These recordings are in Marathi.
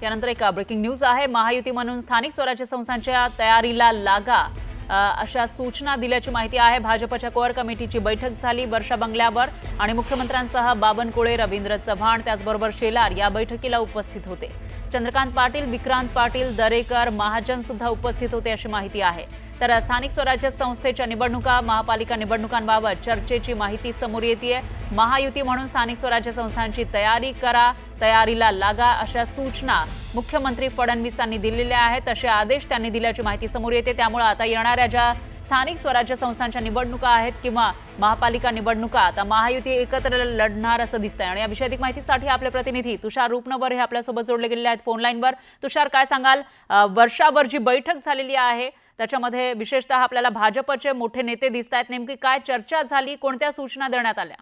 यानंतर एक ब्रेकिंग न्यूज आहे। महायुती म्हणून स्थानिक स्वराज्य संस्थांच्या तयारीला लागा अशा सूचना दिल्याची माहिती आहे। भाजपच्या कोअर कमिटीची बैठक झाली वर्षा बंगल्यावर आणि मुख्यमंत्र्यांसह बावनकुळे, रवींद्र चव्हाण त्याचबरोबर शेलार या बैठकीला उपस्थित होते। चंद्रकांत पाटील, विक्रांत पाटील, दरेकर, महाजन सुद्धा उपस्थित होते अशी माहिती आहे। तर स्थानिक स्वराज्य संस्थेच्या निवडणुका, महापालिका निवडणुकांबाबत चर्चेची माहिती समोर येतेय। महायुती म्हणून स्थानिक स्वराज्य संस्थांची तयारी करा, तयारीला लागा अशा सूचना मुख्यमंत्री फडणवीसांनी दिलेल्या आहेत। असे आदेश त्यांनी दिल्याची माहिती समोर येते। त्यामुळे आता येणाऱ्या ज्या स्थानिक स्वराज्य संस्थांच्या निवडणुका आहेत किंवा महापालिका निवडणुका आता महायुती एकत्र लढणार असं दिसतंय। आणि या विषयी अधिक माहितीसाठी आपले प्रतिनिधी तुषार रूपनवर हे आपल्यासोबत जोडले गेलेले आहेत फोन लाईनवर। तुषार, काय सांगाल, वर्षावर जी बैठक झालेली आहे त्याच्यामध्ये विशेषतः आपल्याला भाजपचे मोठे नेते दिसत आहेत, नेमकी काय चर्चा झाली, कोणत्या सूचना देण्यात आल्या?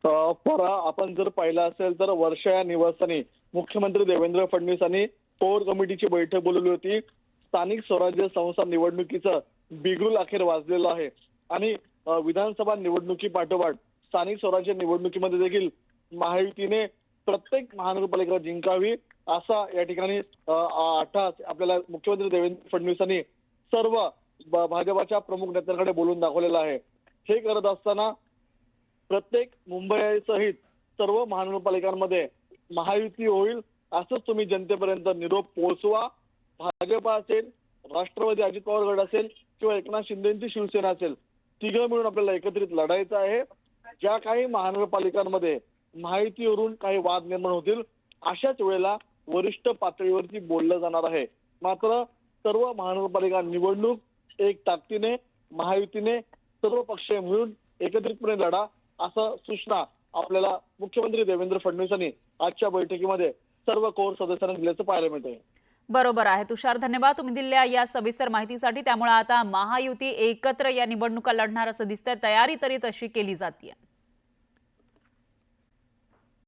आपण जर पाहिलं असेल तर वर्षा या निवासस्थानी मुख्यमंत्री देवेंद्र फडणवीसांनी कोर कमिटीची बैठक बोलवली होती। स्थानिक स्वराज्य संस्था निवडणुकीचं बिगुल अखेर वाजलेलं आहे आणि विधानसभा निवडणुकी पाठोपाठ स्थानिक स्वराज्य निवडणुकीमध्ये देखील महायुतीने प्रत्येक महानगरपालिका जिंकावी असा या ठिकाणी आठास आपल्याला मुख्यमंत्री देवेंद्र फडणवीसांनी सर्व भाजपच्या प्रमुख नेत्यांकडे बोलून दाखवलेलं आहे। हे करत असताना प्रत्येक मुंबईसहित सर्व महानगरपालिकांमध्ये महायुती होईल असंच तुम्ही जनतेपर्यंत निरोप पोहोचवा। भाजप असेल, राष्ट्रवादी अजित पवार गट असेल किंवा एकनाथ शिंदेची शिवसेना असेल, तिघं मिळून आपल्याला एकत्रित लढायचं आहे। ज्या काही महानगरपालिकांमध्ये महायुतीवरून काही वाद निर्माण होतील अशाच वेळेला वरिष्ठ पातळीवरती बोललं जाणार आहे। मात्र सर्व महानगरपालिका निवडणूक एक ताकदीने महायुतीने सर्व पक्ष मिळून एकत्रितपणे लढा असं सूचना आपल्याला मुख्यमंत्री देवेंद्र फडणवीसांनी आजच्या बैठकीमध्ये सर्व कोर सदस्यांना दिल्याचं पाहायला मिळतंय। बरोबर आहे तुषार, धन्यवाद तुम्ही दिलेल्या या सविस्तर माहितीसाठी। त्यामुळे आता महायुती एकत्र या निवडणुका लढणार असं दिसतंय, तयारी तरी तशी केली जाते।